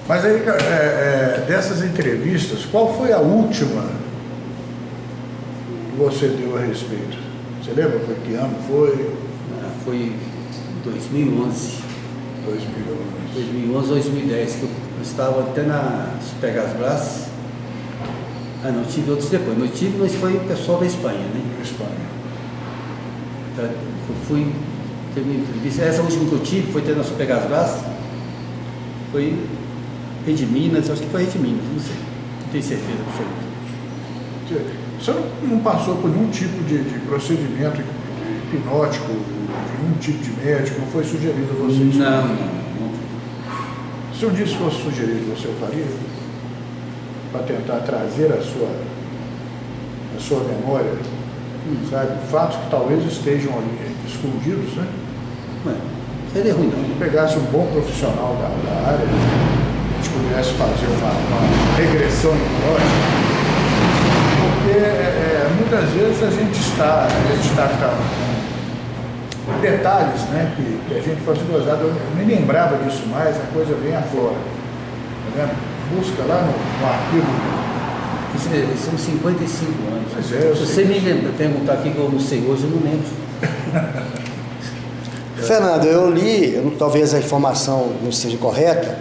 Mas aí, dessas entrevistas, qual foi a última que você deu a respeito? Você lembra que ano foi? Foi 2011. 2011, 2010, que eu estava até na Pegasbras. Não, tive outros depois, mas foi o pessoal da Espanha, né? Espanha. Eu fui, teve uma entrevista, essa última que eu tive foi ter na Pegasbras, foi Rede Minas, acho que foi Rede Minas, não sei, não tenho certeza absoluta. O senhor não passou por nenhum tipo de procedimento hipnótico, de nenhum tipo de médico, não foi sugerido a você isso? Não. Se um dia isso fosse sugerido, você o faria? Para tentar trazer a sua memória, sabe? Fatos que talvez estejam ali escondidos, né? Seria ruim não. Se pegasse um bom profissional da área, a gente pudesse fazer uma regressão hipnótica, porque muitas vezes a gente está com detalhes, né, que a gente fosse gozado, eu nem lembrava disso mais, a coisa vem aflora. Tá vendo? Busca lá no arquivo. São 55 anos. Mas se você me perguntar aqui que eu não sei hoje, eu não lembro. Fernando, eu li, talvez a informação não esteja correta,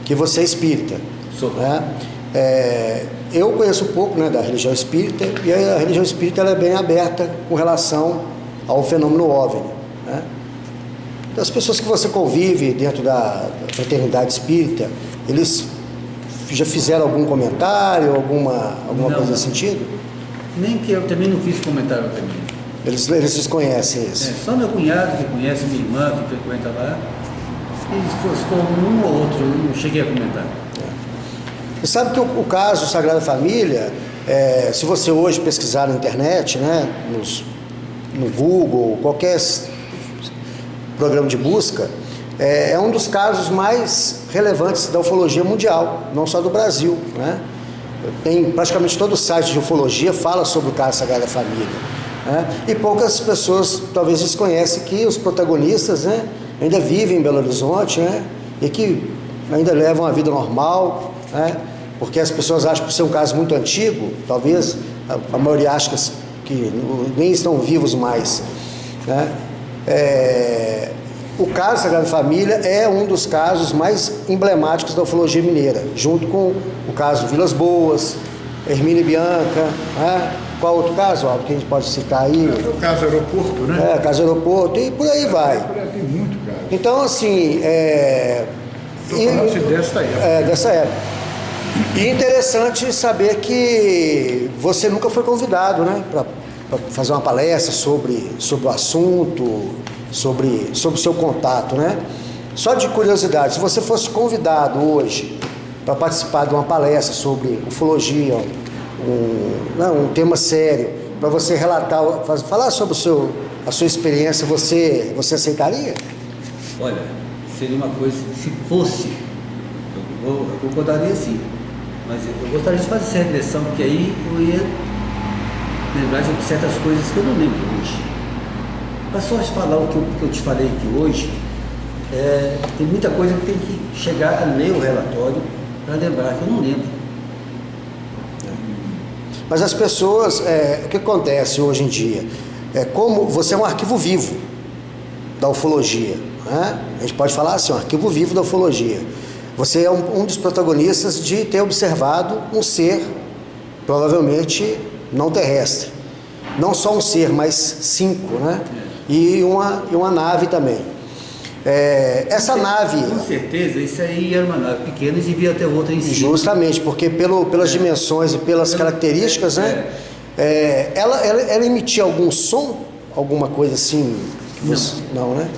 que você é espírita. Sou. Né? Eu conheço um pouco, né, da religião espírita, e a religião espírita ela é bem aberta com relação ao fenômeno OVNI. Né? Das pessoas que você convive dentro da fraternidade espírita, eles já fizeram algum comentário, alguma coisa nesse sentido? Nem que eu também não fiz comentário também. Eles desconhecem isso? Só meu cunhado que conhece, minha irmã que frequenta lá, e se for um ou outro, eu não cheguei a comentar. Você sabe que o caso Sagrada Família, se você hoje pesquisar na internet, né, no Google, qualquer programa de busca, é um dos casos mais relevantes da ufologia mundial, não só do Brasil. Né? Tem praticamente todo o site de ufologia fala sobre o caso Sagrada Família. Né? E poucas pessoas talvez desconhecem que os protagonistas, né, ainda vivem em Belo Horizonte, né, e que ainda levam a vida normal, né, porque as pessoas acham que por ser um caso muito antigo, talvez a maioria acha que nem estão vivos mais. Né? O caso Sagrada Família é um dos casos mais emblemáticos da ufologia mineira, junto com o caso Vilas Boas, Hermínio e Bianca. Né? Qual outro caso, Aldo, que a gente pode citar aí? O caso Aeroporto, né? Caso Aeroporto, e por aí vai. Tem muito caso. Então, assim... dessa época. Dessa época. E interessante saber que você nunca foi convidado, né, para fazer uma palestra sobre o assunto, sobre o seu contato, né? Só de curiosidade, se você fosse convidado hoje para participar de uma palestra sobre ufologia, um tema sério, para você relatar, falar sobre a sua experiência, você aceitaria? Olha, seria uma coisa, se fosse, eu concordaria sim, mas eu gostaria de fazer essa regressão, porque aí eu ia lembrar de certas coisas que eu não lembro hoje. Mas só te falar o que eu te falei aqui hoje, tem muita coisa que tem que chegar a ler o relatório para lembrar, que eu não lembro. Mas as pessoas, o que acontece hoje em dia? Como você é um arquivo vivo da ufologia, né? A gente pode falar assim, um arquivo vivo da ufologia. Você é um dos protagonistas de ter observado um ser, provavelmente não terrestre. Não só um ser, mas 5, né? E uma nave também. Essa nave... Com certeza, isso aí era uma nave pequena e devia ter outra em cima. Justamente, porque pelas dimensões e pelas características, né? Ela emitia algum som? Alguma coisa assim? Não, né?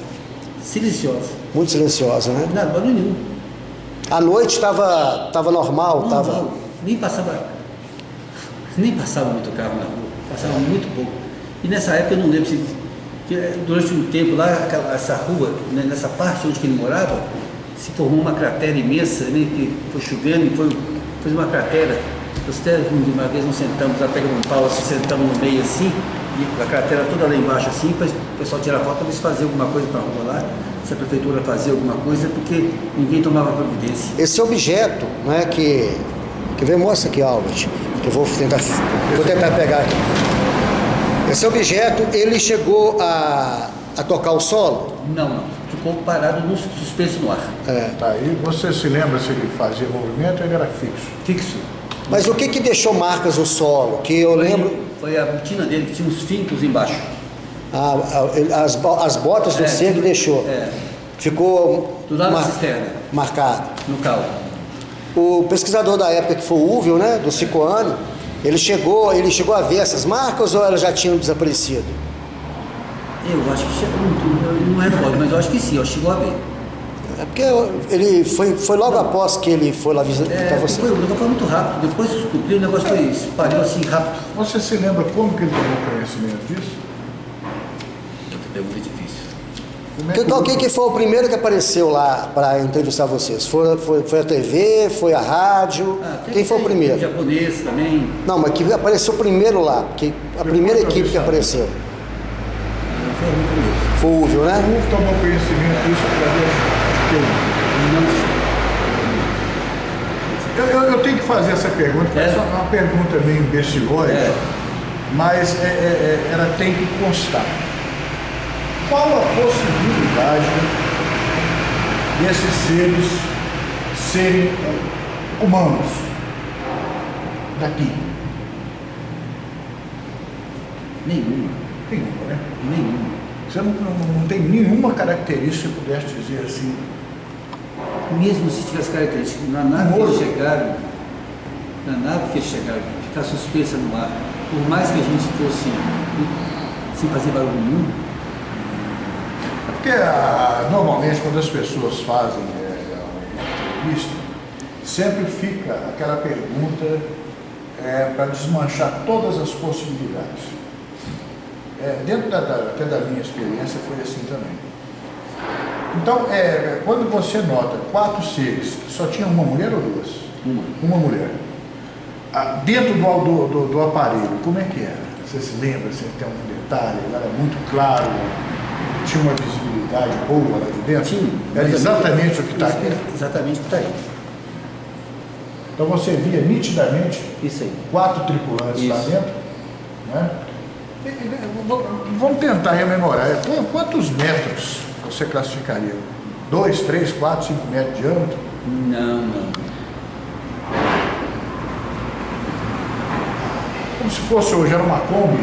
Silenciosa. Muito silenciosa, né? Não, barulho nenhum. À noite estava normal? Não, nem passava muito carro na rua, passava muito pouco. E nessa época eu não lembro se durante um tempo lá, essa rua, né, nessa parte onde ele morava, se formou uma cratera imensa, né, que foi chovendo e fez uma cratera. Uma vez nós sentamos, até um pau, assim, sentamos no meio assim, e a cratera toda lá embaixo assim, o pessoal tirava foto para ver se fazia alguma coisa para a rua lá, se a prefeitura fazia alguma coisa, porque ninguém tomava providência. Esse objeto, né, que vem, mostra aqui, Albert, que eu vou tentar pegar aqui. Esse objeto, ele chegou a tocar o solo? Não. Ficou parado, suspenso no ar. Tá aí, você se lembra se ele fazia movimento ou ele era fixo? Fixo. Mas o que deixou marcas no solo? Que eu lembro... Foi a botina dele, que tinha uns fincos embaixo. As botas do C que deixou. Ficou do lado da cisterna. Marcado. No cal. O pesquisador da época, que foi o Úvio, né, do Cicoano, ele chegou a ver essas marcas ou elas já tinham desaparecido? Eu acho que chegou, não recordo, mas eu acho que sim, eu chegou a ver. É porque ele foi logo após que ele foi lá visitar você. O negócio foi muito rápido, depois que descobriu, o negócio espalhou assim rápido. Você se lembra como que ele tomou conhecimento disso? Outra pergunta difícil. Então, quem que foi o primeiro que apareceu lá para entrevistar vocês? Foi a TV? Foi a rádio? Quem foi o primeiro? O japonês também. Não, mas que apareceu primeiro lá, porque a primeira equipe que apareceu. Foi o primeiro. Foi o Úvio, né? O Úvio tomou conhecimento disso através de quem? Eu tenho que fazer essa pergunta, é uma pergunta meio imbecilóide, mas ela tem que constar. Qual a possibilidade desses seres serem humanos daqui? Nenhuma, né? Nenhuma. Você não tem nenhuma característica que pudesse dizer assim. Mesmo se tivesse característica, na nave que eles chegaram, ficar suspensa no ar, por mais que a gente fosse sem fazer barulho nenhum. É porque normalmente quando as pessoas fazem uma entrevista, sempre fica aquela pergunta para desmanchar todas as possibilidades. Dentro até da minha experiência foi assim também. Então, quando você nota 4 seres, que só tinha uma mulher ou 2? Uma mulher. Dentro do aparelho, como é que era? Você se lembra, você tem um detalhe, era muito claro, tinha uma visibilidade boa lá de dentro? Sim. Era exatamente o que está aqui? Exatamente o que está aí. Então você via nitidamente isso aí. 4 tripulantes lá dentro, né? Vamos tentar rememorar. Quantos metros você classificaria? 2, 3, 4, 5 metros de diâmetro? Não. Como se fosse hoje, era uma Kombi?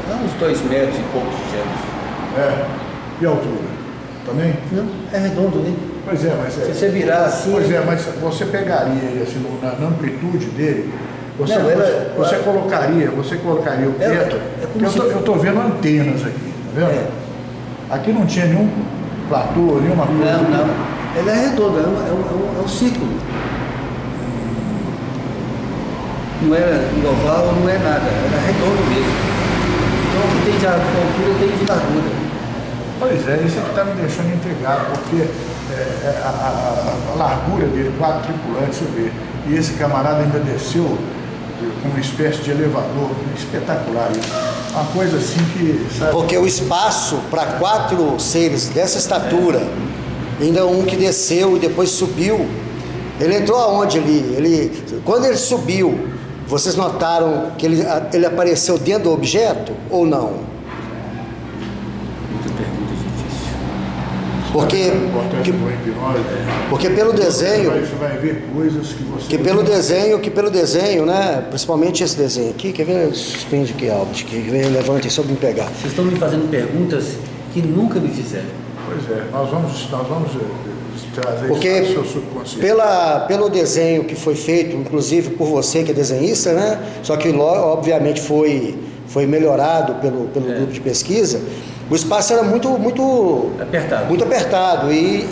Não, uns 2 metros e pouco de diâmetro. E a altura? Também? Não, é redondo, né? Pois é, mas... Se você virar assim... Pois é, mas você pegaria ele assim, na amplitude dele... Você colocaria o teto. Eu estou vendo antenas aqui, tá vendo? Aqui não tinha nenhum platô, nenhuma coisa. Não. Ele é redondo, é um círculo. Não era um oval, não é nada, era redondo mesmo. Então o que tem de altura tem de largura. Pois é, isso é que está me deixando intrigado, porque a largura dele, 4 tripulantes, você vê. E esse camarada ainda desceu com uma espécie de elevador espetacular, isso. Uma coisa assim que, sabe? Porque o espaço para 4 seres dessa estatura, ainda um que desceu e depois subiu, ele entrou aonde ali? Quando ele subiu, vocês notaram que ele apareceu dentro do objeto ou não? Muita pergunta difícil. Porque pelo desenho, você vai ver coisas que você... Que pelo desenho, né? Principalmente esse desenho aqui, quer ver? Suspende aqui, Albert, que vem, levante só para me pegar. Vocês estão me fazendo perguntas que nunca me fizeram. Pois é, nós vamos trazer porque isso para o seu subconsciente. Pelo desenho que foi feito, inclusive por você que é desenhista, né? Só que obviamente foi melhorado pelo grupo de pesquisa. O espaço era muito apertado e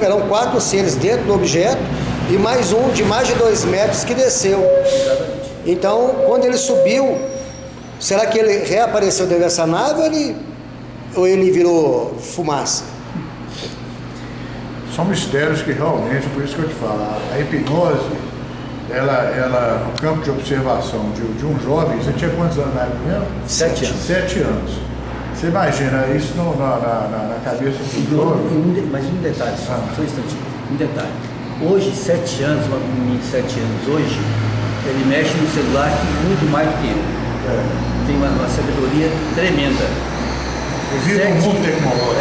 eram 4 seres dentro do objeto e mais um de mais de 2 metros que desceu. Exatamente. Então, quando ele subiu, será que ele reapareceu dentro dessa nave ou ele virou fumaça? São mistérios que realmente, por isso que eu te falo, a hipnose, ela no campo de observação de um jovem, você tinha quantos anos na época mesmo? 7 anos. 7 anos. Você imagina isso na cabeça do jovem? Mas um detalhe só um instantinho. Um detalhe. Hoje, 7 anos, um menino de 7 anos hoje, ele mexe no celular muito mais do que eu. Tem uma sabedoria tremenda. Vive um mundo tecnológico.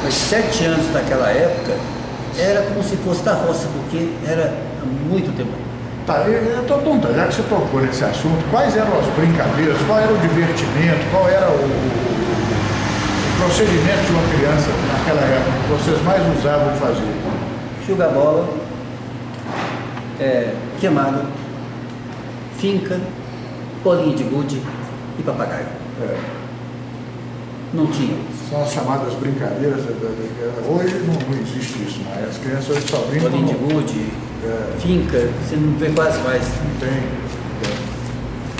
Mas 7 anos naquela época era como se fosse da roça, porque era há muito tempo. Tá, eu tô perguntando, já que você tocou nesse assunto, quais eram as brincadeiras, qual era o divertimento, qual era o procedimento de uma criança naquela época que vocês mais usavam fazer? Jogar bola, queimado, finca, bolinha de gude e papagaio. Não tinha. São as chamadas brincadeiras. Hoje não existe isso mais. As crianças hoje só brincam. Bolinha de gude, finca, você não vê quase mais. Não tem.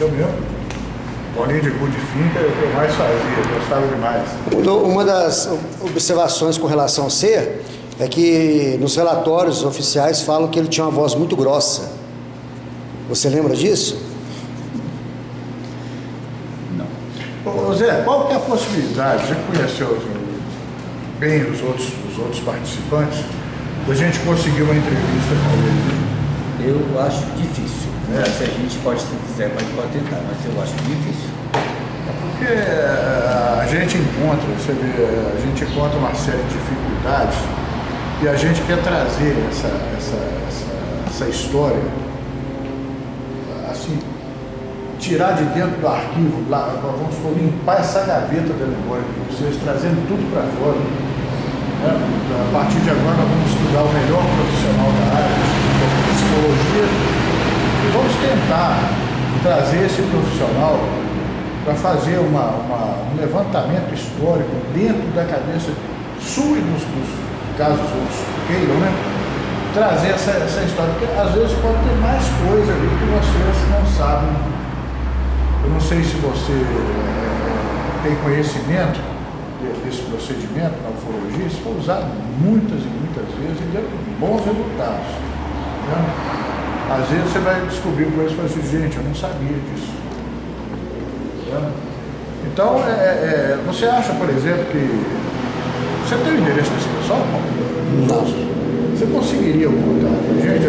Eu mesmo. Bolinha de gude e finca é o que eu mais fazia, eu gostava demais. Uma das observações com relação ao ser é que nos relatórios oficiais falam que ele tinha uma voz muito grossa. Você lembra disso? Ô Zé, qual que é a possibilidade, você conheceu bem os outros participantes, da gente conseguir uma entrevista com eles? Eu acho difícil. Se a gente pode, se quiser, pode tentar, mas eu acho difícil. Porque a gente encontra uma série de dificuldades e a gente quer trazer essa história, assim, tirar de dentro do arquivo, lá, vamos supor, limpar essa gaveta da memória de vocês, trazendo tudo para fora. A partir de agora nós vamos estudar o melhor profissional da área de psicologia e vamos tentar trazer esse profissional para fazer um levantamento histórico dentro da cabeça sua e dos casos outros queiram, né? Trazer essa história, porque às vezes pode ter mais coisa ali que vocês não sabem. Eu não sei se você tem conhecimento desse procedimento na ufologia, isso foi usado muitas e muitas vezes e deu bons resultados. Né? Às vezes você vai descobrir coisas e fala assim, gente, eu não sabia disso. Né? Então, você acha, por exemplo, que... Você tem o endereço desse pessoal? Não. Você conseguiria o contato? Gente,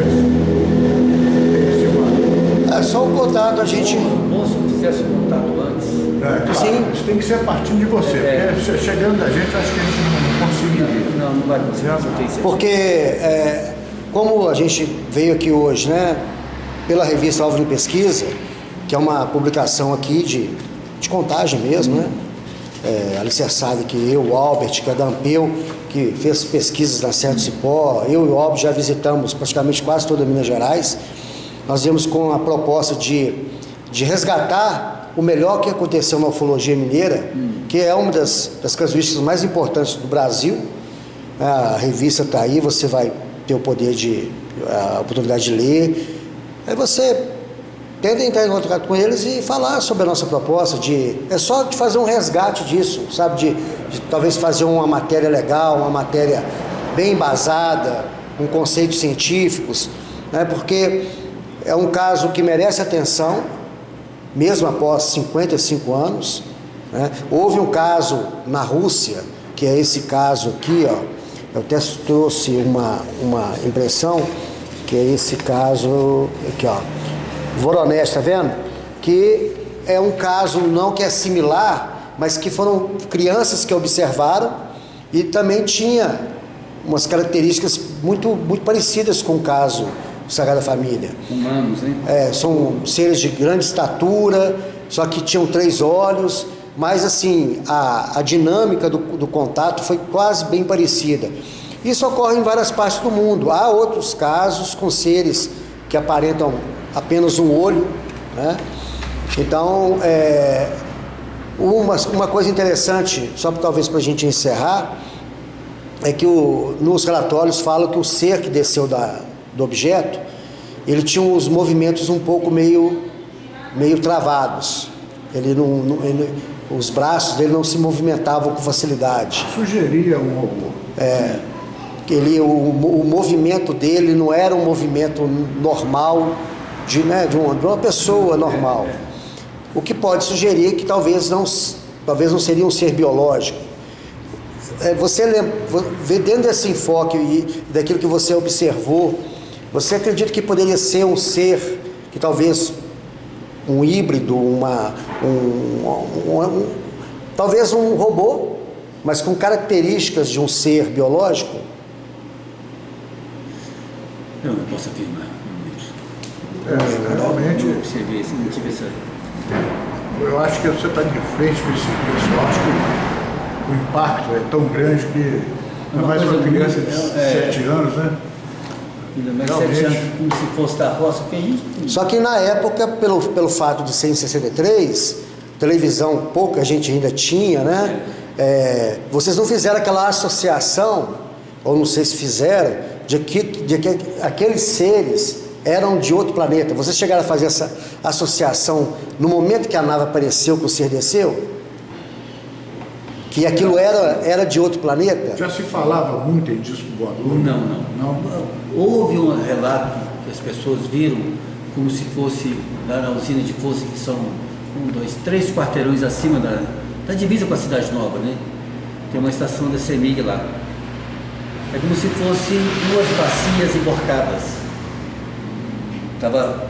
só o contato a gente... Se eu fizesse o contato antes... Claro, sim. Isso tem que ser partindo de você, porque chegando da gente, acho que a gente não conseguiria. Não vai conseguir, eu tenho certeza. Porque, como a gente veio aqui hoje, né, pela revista Alvo de Pesquisa, que é uma publicação aqui de contagem mesmo, né, alicerçada que eu, o Albert, que é da Ampeu, que fez pesquisas na Serra do Cipó, eu e o Albert já visitamos praticamente quase toda Minas Gerais. Nós viemos com a proposta de resgatar o melhor que aconteceu na ufologia mineira, que é uma das casuísticas mais importantes do Brasil. A revista está aí, você vai ter a oportunidade de ler. Aí você tenta entrar em contato com eles e falar sobre a nossa proposta. É só de fazer um resgate disso, sabe? De talvez fazer uma matéria legal, uma matéria bem embasada, com conceitos científicos, né? Porque é um caso que merece atenção, mesmo após 55 anos. Né? Houve um caso na Rússia, que é esse caso aqui, ó. Eu até trouxe uma impressão, que é esse caso aqui, ó. Voronezh, tá vendo? Que é um caso não que é similar, mas que foram crianças que observaram e também tinha umas características muito, muito parecidas com o caso Sagrada Família. Humanos, né? São seres de grande estatura, só que tinham 3 olhos, mas assim, a dinâmica do contato foi quase bem parecida. Isso ocorre em várias partes do mundo. Há outros casos com seres que aparentam apenas um olho, né? Então, uma coisa interessante, só talvez para a gente encerrar, é que nos relatórios falam que o ser que desceu do objeto, ele tinha os movimentos um pouco meio travados. Os braços dele não se movimentavam com facilidade. Sugeria um robô. O movimento dele não era um movimento normal de uma pessoa normal. O que pode sugerir que talvez talvez não seria um ser biológico. Vê dentro desse enfoque e daquilo que você observou, você acredita que poderia ser um ser que talvez um híbrido, talvez um robô, mas com características de um ser biológico? Eu não posso afirmar. Realmente, Você vê, se não tive essa... eu acho que você está de frente com esse pessoal, acho que o impacto é tão grande que ainda mais uma criança de 7 anos, né? Ainda mais Realmente. 7 anos, como se fosse da roça, que a gente... Só que na época, pelo fato de ser em 63, televisão pouca gente ainda tinha, né? Vocês não fizeram aquela associação, ou não sei se fizeram, de que aqueles seres eram de outro planeta. Vocês chegaram a fazer essa associação no momento que a nave apareceu, que o ser desceu? Que aquilo era de outro planeta? Já se falava muito em disco voador? Não. Houve um relato que as pessoas viram como se fosse lá na usina de força, que são 1, 2, 3 quarteirões acima da divisa com a Cidade Nova, né? Tem uma estação da CEMIG lá. É como se fosse 2 bacias emborcadas. Estava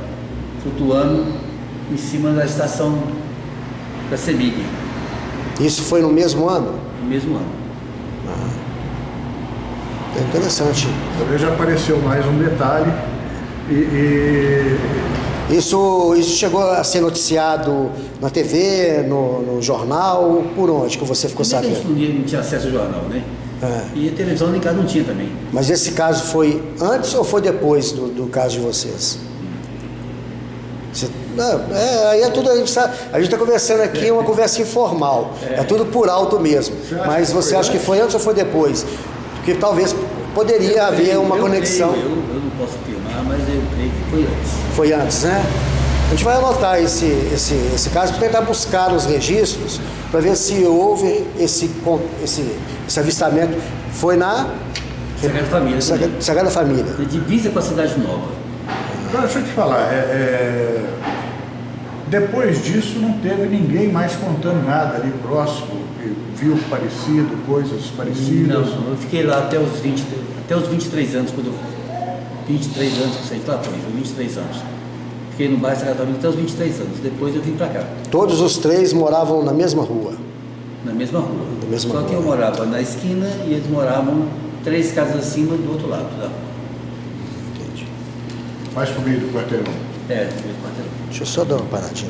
flutuando em cima da estação da CEMIG. Isso foi no mesmo ano? No mesmo ano. É interessante. Talvez já apareceu mais um detalhe Isso chegou a ser noticiado na TV, no jornal, por onde que você ficou Primeiro que a sabendo? gente não tinha acesso ao jornal, né? E a televisão em casa não tinha também. Mas esse caso foi antes ou foi depois do caso de vocês? Aí é tudo, a gente está conversando aqui, é uma conversa informal, é tudo por alto mesmo. Mas você acha que foi antes ou foi depois? Porque talvez poderia haver uma conexão. Eu não posso afirmar, mas eu creio que foi antes. Foi antes, né? A gente vai anotar esse caso para tentar buscar nos registros para ver se houve esse avistamento. Foi na Sagrada Família. Sagrada Família. Na divisa com a Cidade Nova. Agora, deixa eu te falar, depois disso não teve ninguém mais contando nada ali próximo, que viu parecido, coisas parecidas. Não, eu fiquei lá até os 23 anos, quando 23 anos que eu saí de lá, foi 23 anos. Fiquei no bairro Sagrada Família até os 23 anos, depois eu vim pra cá. Todos os 3 moravam na mesma rua? Na mesma rua. mesma Só rua. que eu morava na esquina e eles moravam 3 casas acima do outro lado da rua. Entendi. Mais pro meio do quarteirão. No meio do quarteirão. Deixa eu só dar uma paradinha aqui.